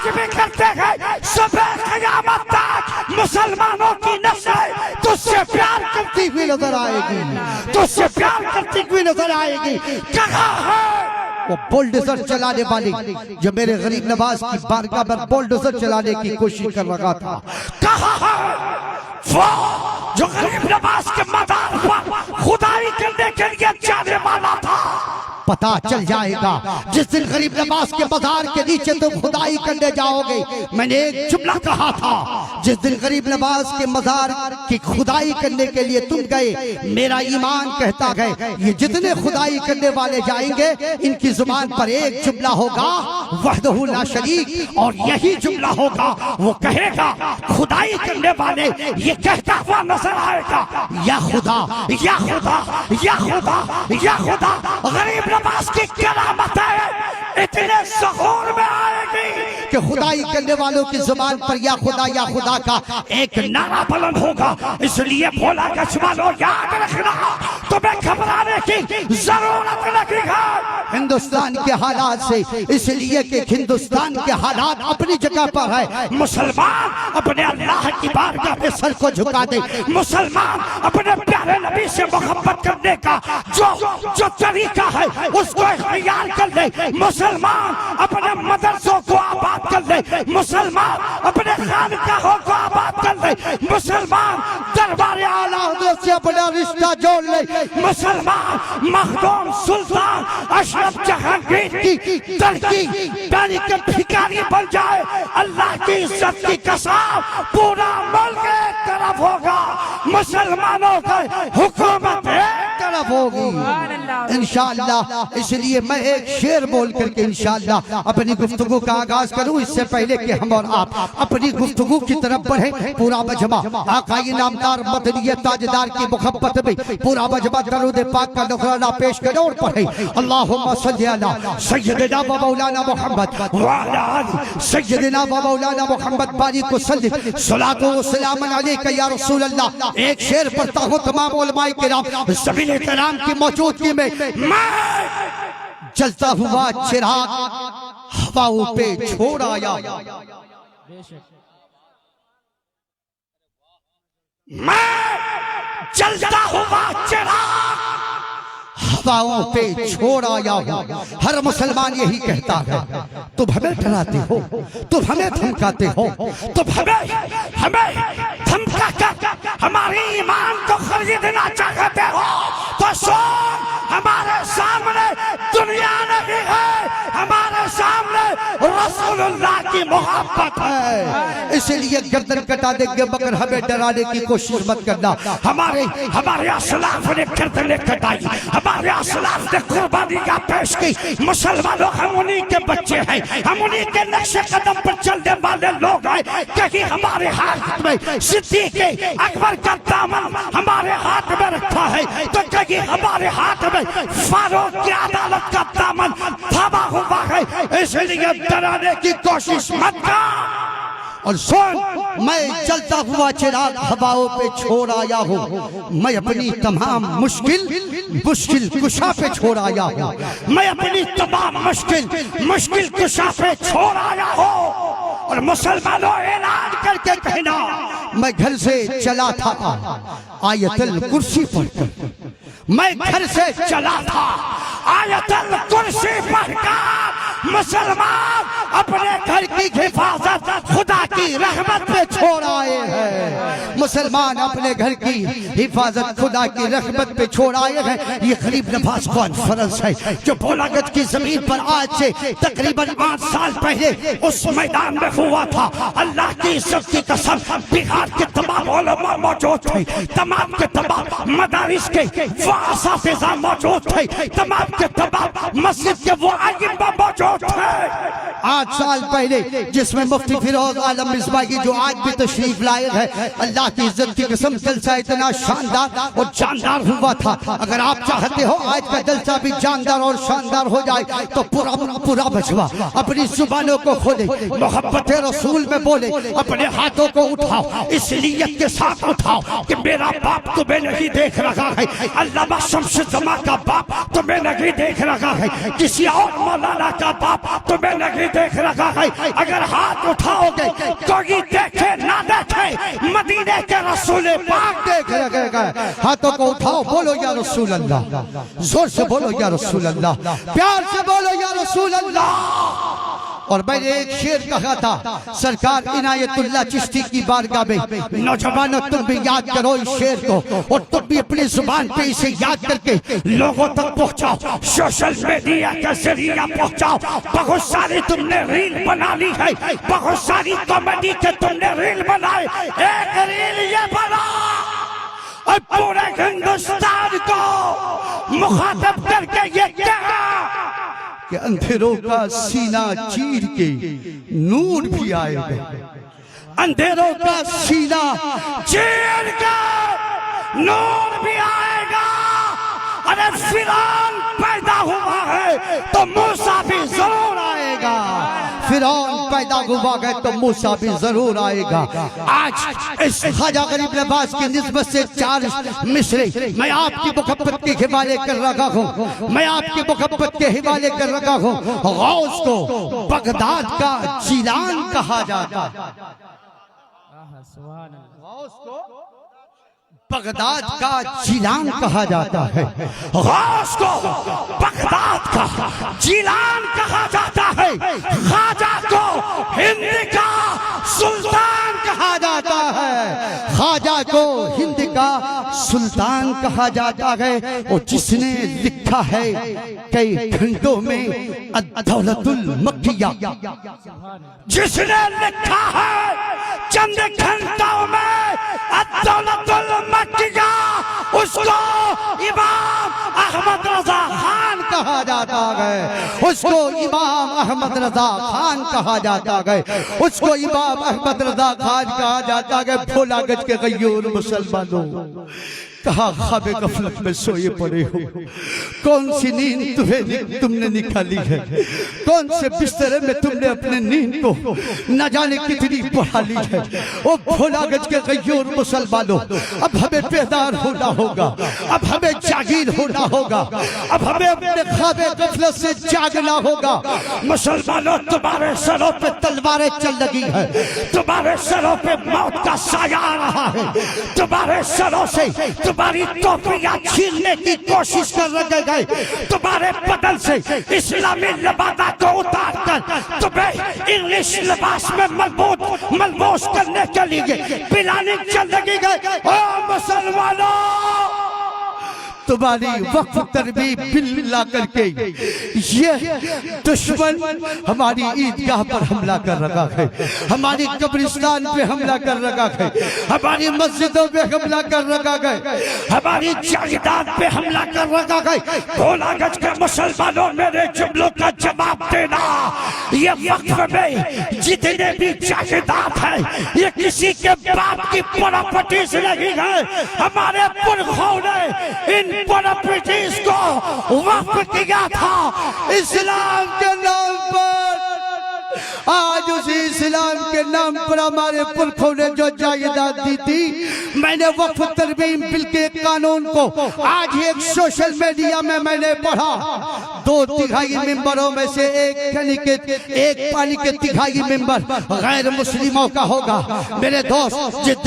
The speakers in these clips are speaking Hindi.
आज भी करते हैं। सुबह क़यामत तक मुसलमानों की नस्ल तुझसे प्यार करती हुई नजर आएगी, तुझसे प्यार करती हुई नजर आएगी। कहाँ है वो बुलडोजर चलाने वाली जो मेरे गरीब नवाज की बारगाह पर बुलडोजर चलाने की कोशिश कर रहा था? कहाँ है वो जो गरीब नवाज के मजार पर खुदाई करने के लिए जाने वाला था? पता चल जाएगा जिस दिन गरीब नवाज के मजार के नीचे तुम खुदाई करने जाओगे। मैंने एक जुमला कहा था, जिस दिन गरीब नवाज के मजार की खुदाई करने के लिए तुम गए, मेरा ईमान कहता है ये जितने खुदाई करने वाले जाएंगे इनकी जुबान पर एक जुमला होगा, वहदहू ला शरीक। और यही जुमला होगा, वो कहेगा खुदाई करने वाले ये कहता हुआ नजर आएगा, या खुदा या खुदा या खुदा या खुदा। गरीब नवाज की करामत है इतने ज़हूर में आएगी कि खुदाई करने वालों की जुबान पर या खुदा का एक नारा बुलंद होगा। इसलिए भोला गजवालों याद रखना, तुम्हें घबराने की जरूरत नहीं है हिंदुस्तान के हालात से, इसलिए कि हिंदुस्तान के हालात अपनी जगह पर है। मुसलमान अपने अल्लाह की बारगाह में सर को झुका दे, मुसलमान अपने प्यारे नबी से मोहब्बत करने का जो तरीका है उसको इख्तियार कर ले। मुसलमान अपने मदरसों को आबाद कर ले, मुसलमान अपने खानकाहों को आबाद कर ले, मुसलमान दरबार आला से अपना रिश्ता जोड़ ले, मुसलमान मखदूम सुल्तान अशरफ जहांगीर की तरक्की पानी के भिखारी बन जाए। अल्लाह की इज्जत की कसम पूरा मुल्क एक तरफ होगा, मुसलमानों का हुकूमत एक तरफ होगी इंशाअल्लाह। इसलिए मैं एक शेर बोल करके इंशाअल्लाह अपनी गुफ्तगू का आगाज करूं। इससे पहले कि हम और आप अपनी गुफ्तगू की तरफ बढ़े, पूरा मजमा आकाई नामदार मदनी ताजदार की मोहब्बत में पूरा मजमा दरूद पाक का नज़राना पेश करे और पढ़े। अल्लाहुम्मा सल्ली अला सय्यदिना व मौलाना मुहम्मद व अला आलि सय्यदिना व मौलाना मुहम्मद बारिक वसल्लिम सलातो व सलाम अलैका या रसूल अल्लाह। एक शेर पढ़ता हूं तमाम उलमाए किराम ज़मीन कराम की मौजूदगी में। मैं जलता हुआ चिराग हवाओं पे छोड़ आया, मैं जलता हुआ चिराग हवाओं पे छोड़ आया हूँ। हर मुसलमान यही कहता है, तुम हमें डराते हो, तुम हमें धमकाते हो, तुम हमें धमका कर हमारे ईमान को खरीदना चाहते हो, तो सुन हमारे सामने दुनिया नहीं है, हमारे सामने रसूलुल्लाह की मोहब्बत है। इसलिए गर्दन कटा देंगे मगर हमें डराने की कोशिश मत करना। हमारे असलाफ ने गर्दनें कटाई, हमारे असलाफ ने कुर्बानियां पेश की। मुसलमानों हम उन्हीं के बच्चे हैं, हम उन्हीं के नक्शे कदम पर चलने वाले लोग हैं। कहीं हमारे हाथ में सिद्दीक़ अकबर का दामन हमारे हाथ में रखा है, तो कहीं हमारे हाथ में फारूक की अदालत का दामन थामा हुआ है। इसलिए डराने की कोशिश मत कर। और सुन, मैं जलता हुआ चिराग हवाओं पे छोड़ आया हूँ, मैं अपनी तमाम मुश्किल कुशा पे छोड़ आया हूँ, मैं अपनी तमाम मुश्किल कुशा पे छोड़ आया हूँ। और मुसलमानों ऐलान करके कहना, मैं घर से चला था आयतल कुर्सी पढ़कर, मैं घर से चला था आयतल कुर्सी पढ़कर। मुसलमान अपने घर की हिफाजत खुदा की रहमत में छोड़ आए हैं, मुसलमान अपने घर की हिफाजत खुदा की रहमत पे छोड़ आए हैं। ये गरीब नवाज कॉन्फ्रेंस है जो बोलागत की जमीन पर आज से तकरीबन 8 साल पहले उस मैदान में हुआ था। अल्लाह की इज्जत की कसम, बिहार के तमाम उलमा मौजूद थे, तमाम के तमाम मदारिस के वो असातिज़ा मौजूद थे, तमाम के तमाम मस्जिद के वो आइम्मा मौजूद थे। 8 साल पहले जिसमें मुफ्ती फिरोज आलम मिसबाही जो आज भी तशरीफ लाए हैं, अल्लाह की इज्जत की कसम जलसा इतना शानदार और जानदार हुआ था। अगर आप चाहते हो आज का जलसा भी जानदार और शानदार हो जाए तो पूरा बचवा अपनी जुबानों को खोले, मोहब्बत रसूल में बोले, अपने हाथों को उठाओ, इस नियत के साथ उठाओ कि मेरा बाप तुम्हें नहीं देख रहा है, अल्लामा शम्स जमा का बाप तुम्हें नहीं देख रहा है, किसी और मौलाना का बाप तुम्हें नहीं देख रहा है। अगर हाथ उठाओगे कोई देखे ना देखे, मदीने के रसूल पाक देख रखेगा। हाथों को उठाओ, बोलो या रसूल अल्लाह, जोर से बोलो या रसूल अल्लाह, प्यार से बोलो या रसूल अल्लाह। और मैंने एक शेर कहा था सरकार इनायतुल्लाह चिश्ती की बारगाह में, नौजवानों तुम भी याद करो इस शेर को और तुम भी अपनी जुबान पे इसे याद करके लोगों तक पहुंचाओ, सोशल मीडिया के जरिए पहुंचाओ। बहुत सारी तुमने रील बना ली है, बहुत सारी कॉमेडी के तुमने रील बनाए। एक रील ये बना और पूरे हिंदुस्तान को मुखातब करके ये कहा कि अंधेरों का सीना चीर के नूर भी आएगा। अंधेरों का सीना चीर के नूर भी आएगा। अरे फिरौन पैदा हुआ है तो मूसा भी जरूर आएगा। फिरौन पैदा हुआ है तो मूसा भी जरूर आएगा। आज इस ख्वाजा गरीब नवाज की निस्बत से 4 मिसरे मैं आपकी मुहब्बत के हवाले कर रखा हूँ, मैं आपकी मुहब्बत के हवाले कर रखा हूँ। गौस को बगदाद का जिलान कहा जाता है, गौस को बगदाद का जिलान कहा जाता है, गौस को बगदाद का जिलान कहा जाता है, ख्वाजा को हिंद का सुल्तान कहा जाता है, ख्वाजा को हिंद का सुल्तान कहा जाता है। और जिसने लिखा है कई घंटों में अद-दौलतुल मक्किया, जिसने लिखा है चंद घंटों में अद-दौलतुल मक्किया, उसको इमाम अहमद रजा खान कहा जाता है, उसको इमाम अहमद रजा खान कहा जाता है, उसको इमाम अहमद रजा खान कहा जाता है। भोला गज के गयूर मुसलमानों, कहा ख्वाब गफलत में सोए पड़े हो, कौन सी नींद तुमने निकाली है, कौन से बिस्तरे में तुमने अपने नींद को न जाने कितनी बढ़ा ली है। ओ भोला गज के गयूर मुसलमानों, अब हमें बेदार होना होगा, अब हमें जागीर होना होगा, अब हमें अपने ख्वाब गफलत से जागना होगा। मुसलमानों, तुम्हारे सरों पे तलवारें चल लगी है, तुम्हारे सरों पे मौत का साया आ रहा है, तुम्हारे सरों से तुम्हारी टोपियां छीनने की कोशिश कर रहे गए, तुम्हारे बदन से इस्लामी लिबादा को उतार कर तुम्हें इंग्लिश लिबास में मलबूस करने के लिए प्लानिंग चल रही है। ओ मुसलमानों, तुम्हारी वक्फ तरबीब बिल ला करके ये दुश्मन हमारी ईदगाह पर हमला कर रखा है, हमारी कब्रिस्तान पे हमला कर रखा है, हमारी मस्जिदों पे हमला कर रखा है, हमारी जायदाद पे हमला कर रखा है। भोला गज के मुसलमानों, मेरे जुमलों का जवाब देना। ये वक्फ में जितने भी जायदाद है ये किसी के बाप की प्रॉपर्टी से नहीं है। हमारे पुरखों ने इन प्रॉपर्टीज को वक्फ किया था इस्लाम के नाम पर। आज उसी इस्लाम के नाम पर हमारे पुरखों ने जो जायदाद दी थी, मैंने वक्फ तरमीम बिल के कानून को आज एक सोशल मीडिया में मैंने पढ़ा। 2/3 मेंबरों में से एक पानी के 3 मेंबर गैर मुस्लिमों का होगा। मेरे दोस्त, जिस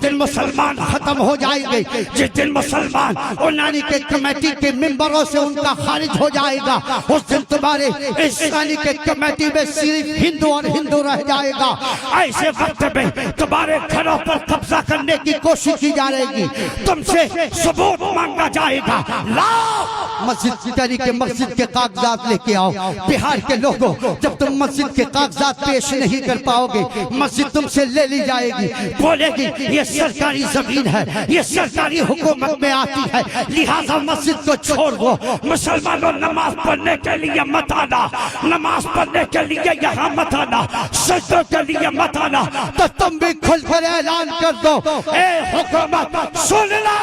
दिन मुसलमान खत्म हो जाएंगे, जिस दिन मुसलमान उन्नानी के कमेटी के मेंबरों से उनका खारिज हो जाएगा, उस दिन तुम्हारे इस्लामी के कमेटी में सिर्फ हिंदू और हिंदू रह जाएगा। ऐसे वक्त में तुम्हारे घरों पर कब्जा करने की कोशिश की जाएगी, तुमसे सबूत मांगा जाएगा। लाओ मस्जिद के कागजात लेके आओ। बिहार के लोगों, जब तुम मस्जिद के कागजात पेश नहीं कर पाओगे, मस्जिद तुमसे ले ली जाएगी। बोलेगी ये सरकारी जमीन है, ये सरकारी हुकूमत में आती है, लिहाजा मस्जिद को छोड़ दो। मुसलमानों, नमाज पढ़ने के लिए मत आना, नमाज पढ़ने के लिए यहाँ मत आना, सजदों के लिए मत आना। तो तुम भी खुलकर ऐलान कर दो, ए हुकूमत सुन ला,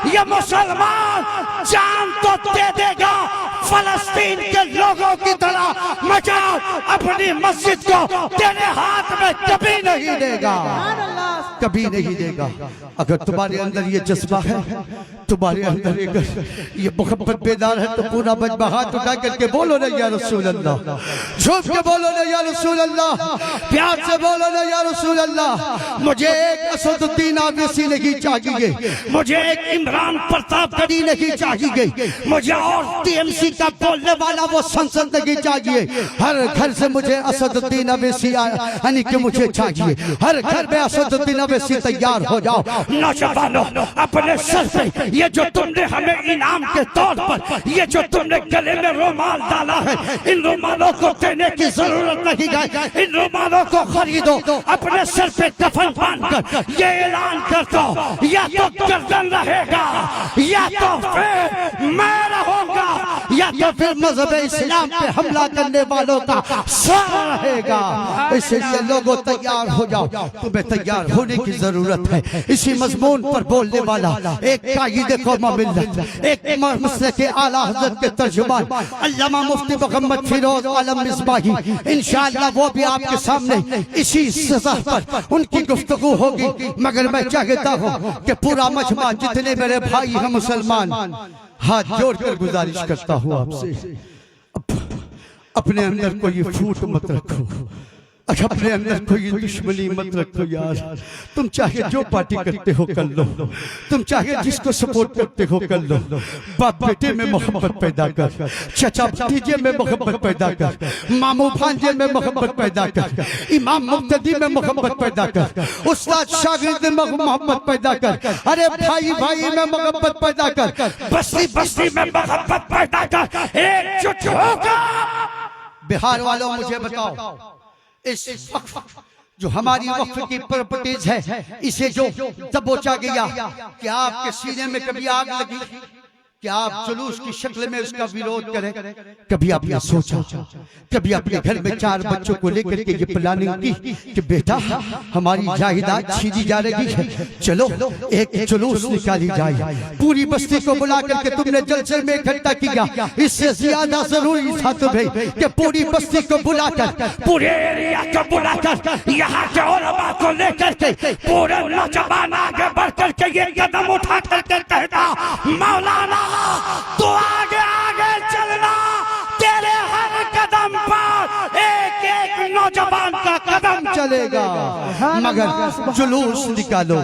ये मुसलमान जान तो दे देगा, फलस्तीन के लोगों की तरह मगर अपनी मस्जिद को तेरे हाथ में कभी नहीं देगा। कभी नहीं देगा। अगर तुम्हारे अंदर ये जज्बा है, तुम्हारे अंदर ये मोहब्बत बेदार है, तो पूरा मजमा हाथ उठा करके बोलो ना या रसूल अल्लाह, झूठ के बोलो ना या रसूल अल्लाह, प्यार से बोलो ना या रसूल अल्लाह। मुझे एक असदुद्दीन ओवैसी नहीं चाहिए, मुझे एक इमरान प्रतापगढ़ी नहीं चाहिए, मुझे और टीएमसी का बोलने वाला वो संसद नहीं चाहिए। हर घर से मुझे असदुद्दीन ओवैसी यानी कि मुझे चाहिए। हर घर में असदुद्दीन ओवैसी तैयार हो जाओ। नौजवानों, अपने सर पे ये जो तुमने हमें इनाम के तौर पर ये जो तुमने गले में रुमाल डाला है, इन रुमालों को देने की जरूरत नहीं है। इन रुमालों को खरीदो, अपने सर पे कफन बांधकर ये ऐलान कर दो, या तो गर्दन रहेगा या तो फिर मैं रहूंगा, या तो फिर मजहब इस्लाम पे हमला करने वालों का सर रहेगा। इसलिए लोगों तैयार हो जाओ, तुम्हें तैयार होने की जरूरत है। इसी मजमून पर बोलने वाला एक कायदे कौम मिल्लत, एक मसले के आला हज़रत के तर्जुमान अल्लामा मुफ्ती मोहम्मद फिरोज आलम मिसबाही, इंशाअल्लाह वो भी आपके सामने इसी सज़ा पर उनकी गुफ्तगू होगी। मगर मैं चाहता हूँ कि पूरा मजमा, जितने मेरे भाई हैं मुसलमान, हाथ जोड़कर गुजारिश करता हूँ आपसे, अपने अंदर कोई फूट मत रखो, अपने अंदर कोई दुश्मनी मत रखो यार। तुम चाहे जो पार्टी करते हो कर लो, तुम चाहे जिसको सपोर्ट करते हो कर लो। बाप बेटे में मोहब्बत पैदा कर, चचा भतीजे में मोहब्बत पैदा कर, मामू भांजे में मोहब्बत पैदा कर, इमाम मुक्तदी में मोहब्बत पैदा कर, उस्ताद शागिर्द में मोहब्बत पैदा कर, अरे भाई भाई में मोहब्बत पैदा कर, बस्ती बस्ती में मोहब्बत पैदा कर, एकजुट होकर। बिहार वालों मुझे बताओ, इस वक्फ जो हमारी वक्फ की प्रॉपर्टीज है, इसे जो दबोचा गया, क्या आपके सीने में कभी आग लगी? क्या आप जुलूस की शक्ल में उसका विरोध करें? कभी आपने सोचा, कभी अपने घर में 4 बच्चों को लेकर के ये प्लानिंग की कि बेटा हमारी जायदाद छीनी जा रही है, चलो एक जुलूस निकाली जाए। पूरी बस्ती को बुला करके तुमने जलसे में इकट्ठा किया। इससे ज्यादा जरूरी था तुम्हें कि पूरी बस्ती को बुलाकर, पूरे एरिया को बुलाकर, यहाँ के उलमा को लेकर के पूरे नौजवान आगे बढ़ करके ये कदम उठा करके कहता, मौलाना तो आगे आगे चलना, तेरे हर कदम पर एक एक नौजवान का कदम चलेगा। मगर जुलूस निकालो,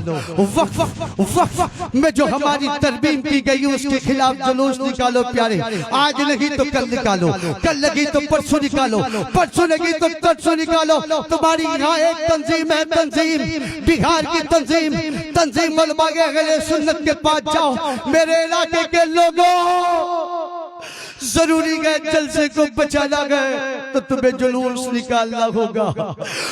वक्फ में जो हमारी तरमीम की गई उसके खिलाफ जुलूस निकालो प्यारे। आज नहीं तो कल निकालो, कल लगी तो परसों निकालो, परसों लगी तो तरसों निकालो। तुम्हारी यहाँ एक तंजीम है, तंजीम बिहार की तंजीम उलमा के अहले सुन्नत के पास जाओ। मेरे इलाके के लोगों, जरूरी है जलसे को बचाना गए तो तुम्हें जुलूस निकालना होगा,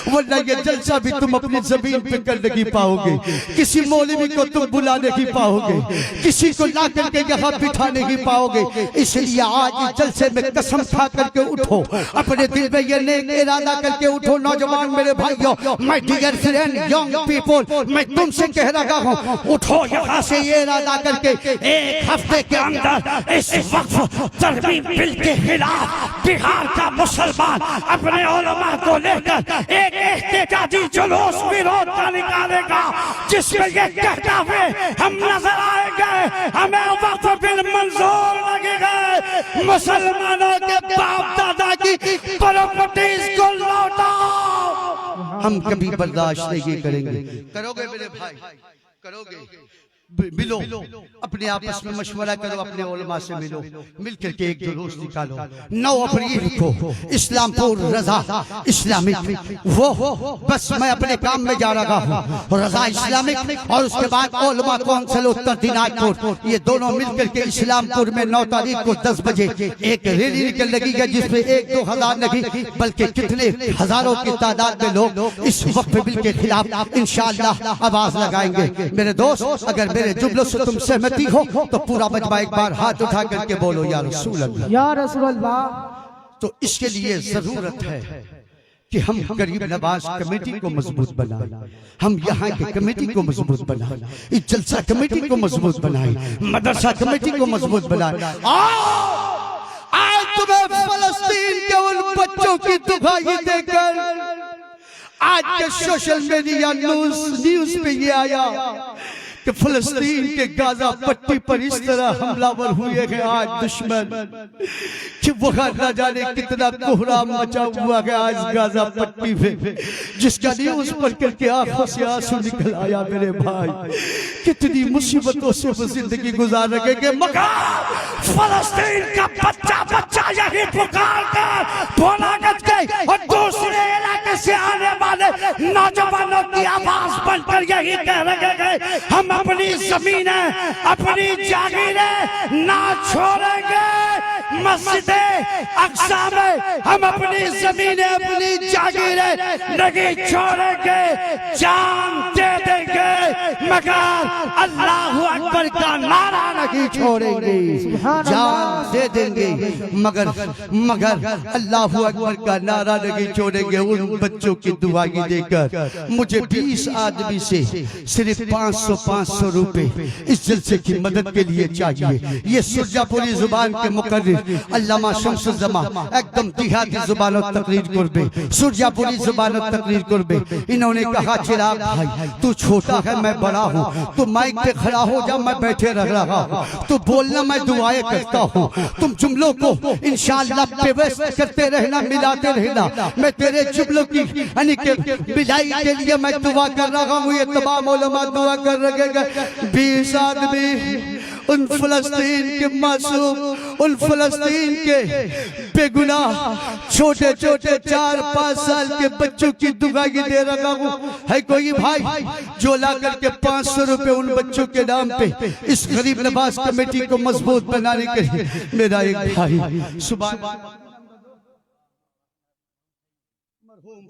वरना ये जलसा भी तुम अपनी जमीन पे कर नहीं पाओगे। किसी मौलवी को तुम बुला नहीं पाओगे, किसी को ला करके यहाँ बिठा नहीं पाओगे। इसलिए आज जलसे में कसम खा करके उठो, अपने दिल में ये नेक इरादा करके उठो। नौजवान मेरे भाइयों, my dear friend, young people, मैं तुमसे कह रहा हूँ, उठो यहाँ से ये इरादा करके एक हफ्ते के अंदर इस वक्फ बिल के खिलाफ बिहार का मुसलमान अपने उलमा को लेकर एक एहतजाजी जुलूस विरोध का निकालेगा, जिसमें ये कहता हुए हम नजर आएंगे, हमें वक्फ बिल मंजूर लगेगा, मुसलमानों के बाप दादा की प्रॉपर्टीज को लौटाओ। हम कभी बर्दाश्त नहीं करेंगे। करोगे मेरे भाई, करोगे? मिलो, अपने आपस में मशवरा करो, अपने उलमा से मिलो, मिलकर के एक जुलूस निकालो। 9 अप्रैल को इस्लामपुर रजा इस्लामिक, वो बस मैं अपने काम में जा रहा हूँ, रजा इस्लामिक और उसके बाद उलमा कौंसिल उत्तर दिनाजपुर, ये दोनों मिलकर के इस्लामपुर में 9 तारीख को 10 बजे एक रैली निकल लगी है, जिसमें 1-2 हजार नहीं बल्कि कितने हजारों की तादाद में लोग इस वक्फ बिल के खिलाफ इंशाअल्लाह आवाज लगाएंगे। मेरे दोस्त, अगर मेरे जुमलों से तुम सहमति हो तो पूरा मजमा एक बार हाथ उठा करके बोलो या रसूल अल्लाह, या रसूल अल्लाह। तो इसके लिए जरूरत है कि हम गरीब नवाज कमेटी को मजबूत बनाएं, हम यहाँ की कमेटी को मजबूत बनाएं, इस जलसा कमेटी को मजबूत बनाएं, मदरसा कमेटी को मजबूत बनाएं। आज तुम्हें फलस्तीन के उन बच्चों की दुहाई देकर आज के सोशल मीडिया न्यूज पे ये आया कि फलस्तीन के गाजा पट्टी पर इस तरह हमलावर हुए हैं आज दुश्मन कि वहां न जाने कितना कोहराम मचा हुआ है आज गाजा पट्टी पे, जिसका न्यूज पढ़ करके आंखों से आंसू निकल आया मेरे भाई। कितनी मुसीबतों से वो जिंदगी गुजार रहे कि मगर फलस्तीन का बच्चा बच्चा यही पुकार कर बोला गए और दूसरे इलाके से आने वाले नौजवानों की आवाज बनकर यही कह रहे हैं हम अपनी जमीनें अपनी जागीरें ना छोड़ेंगे। मस्जिद अक्सा में हम अपनी जमीनें अपनी जागीरें नहीं छोड़ेंगे, जान दे देंगे मगर अल्लाह अकबर का नारा नहीं छोड़ेंगे। जान दे देंगे मगर अल्लाह अकबर का नारा नहीं छोड़ेंगे। उन बच्चों की दुआई देकर मुझे 20 आदमी से सिर्फ 500 रुपए इस जलसे की मदद के लिए चाहिए। ये सुरजापुरी जुबान के मुकर्रिर अल्लामा शम्सुज़्ज़मा एकदम देहाती जुबान तकरीर करबे, सुरजापुरी जुबान तकरीर करबे। इन्होंने कहा चिराग भाई तू छोटा है मैं बड़ा हूँ, तू माइक पे खड़ा हो जा मैं बैठे रह रहा हूँ, तू बोलना मैं दुआएं करता हूँ, तुम जुमलों को इंशाअल्लाह पेवस्त करते रहना मिलाते रहना। मैं तेरे जुमलों की यानी के बिदाई के लिए मैं दुआ कर रहा हूँ। ये तमाम उलमा दुआ कर रहे हैं। 20 आदमी उन फलस्तीन के मासूम उन फलस्तीन के बेगुनाह छोटे छोटे 4-5 साल के बच्चों की दुआई दे रहा हूँ। है कोई भाई जो ला करके 500 रुपए उन बच्चों के नाम पे इस गरीब नवाज कमेटी को मजबूत बनाने के लिए मेरा एक भाई सुबह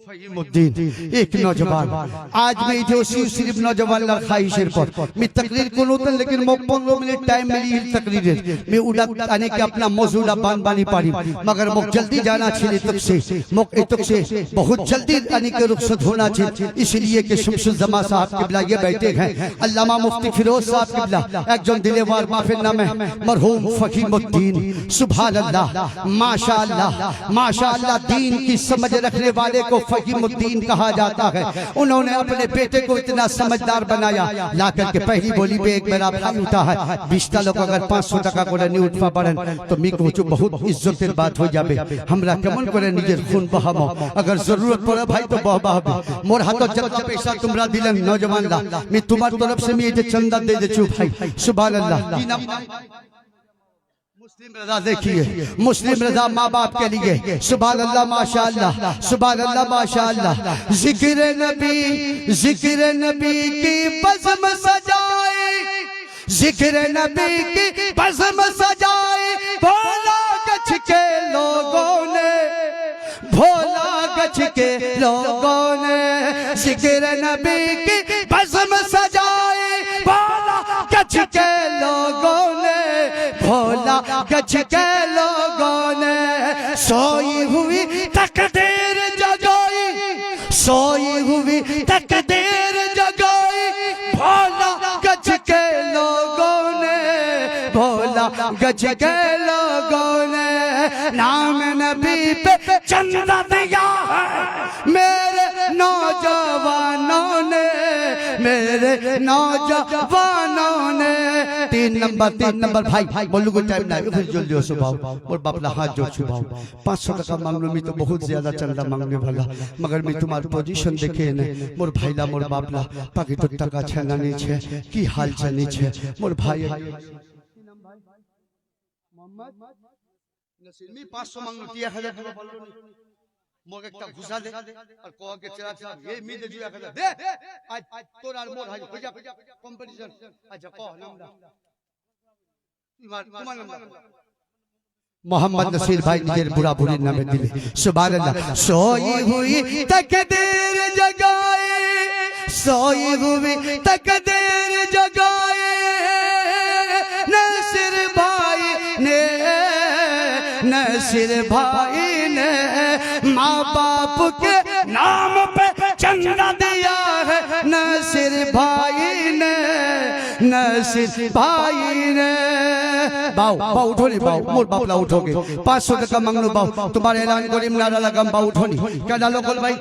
फहीमुद्दीन एक नौजवान आज मैं जो सिर्फ नौजवान लड़खाई शेर पर मैं तकरीर को नोतन लेकिन मो 15 मिनट टाइम मिली तकरीर में उड़ा आने के अपना मौजूदा बान बानी पारी मगर मो जल्दी जाना छिले तक से मो तक से बहुत जल्दी आने के रुखसत होना चाहिए। इसलिए कि शम्सुज़्ज़मा साहब किबला ये बैठे हैं अल्लामा मुफ्ती फिरोज साहब किबला एक जन दिलेवार माफिल नाम है मरहूम फहीमुद्दीन। सुभान अल्लाह माशाअल्लाह माशाअल्लाह दीन की समझ रखने वाले को फहीमुद्दीन कहा जाता है। उन्होंने अपने बेटे को इतना समझदार बनाया ला करके पहली बोली पे एक मेरा भाई उठा है 20 लोग अगर 500 टका को नहीं उठवा पड़न तो मी को बहुत इज्जतेर बात हो जाबे। हमरा केमन करे निजेर खून बहामो अगर जरूरत पड़े भाई तो बहाबे मोर हाथ जब पैसा तुमरा दिलन नौजवान ला मैं तुम्हारी तरफ से मैं ये चंदा दे देचू भाई। सुभान अल्लाह मुस्लिम रजा देखिए मुस्लिम रजा माँ बाप के लिए सुभान अल्लाह माशाअल्लाह सुभान अल्लाह माशाअल्लाह। जिक्र नबी की बज़्म सजाए जिक्र नबी की बज़्म सजाए भोला गछ के लोगों ने भोला गछ के लोगों ने जिक्र नबी की बज़्म सजाए भोला गछ के लोगों ने भोला गछ के लोगों ने सोई हुई तकदीर जगाई सोई हुई तकदीर जगाई भोला गछ के लोगों ने भोला गछ के लोगों ने नाम नबी पे चंदा दिया है मेरे नौजवानों ने मेरे नौजवानों ने। 3 नंबर भाई बोलू को टाइम ना फिर जल्दी हो सुभाव और बापला हाथ जोड़ सुभाव 500 टका मांगलो में तो बहुत ज्यादा चंदा मांगने वाला मगर मैं तुम्हारी पोजीशन देखे ने मोर भाईला मोर बापला पाकिट टका छना नहीं छे की हाल छनी छे मोर भाई मोहम्मद नसीर में 500 मांगलो 1000 टका बोलो मोर एकटा घुसा दे और कह के चिराग साहब ये मी दे दिया दे आज तोरा मोर हाज हो जा कंपटीशन अच्छा कह नाम तुम्हारा नाम मोहम्मद नसीर भाई निजेर बुरा बुरी नाम दिले। सुभान अल्लाह सोई हुई तकदीर जगाए सोई हुई तकदीर जगाए नसीर भाई ने माँ बाप के नाम पे चंदा दिया है नसीर भाई ने बाऊ उठो नहीं बाऊ मोर बापला उठोगे 500 टका मांगलो बाऊ तुम्हारे ऐलान करीम नारा लगाम बाऊ उठो नहीं क्या डालो बोल भाई।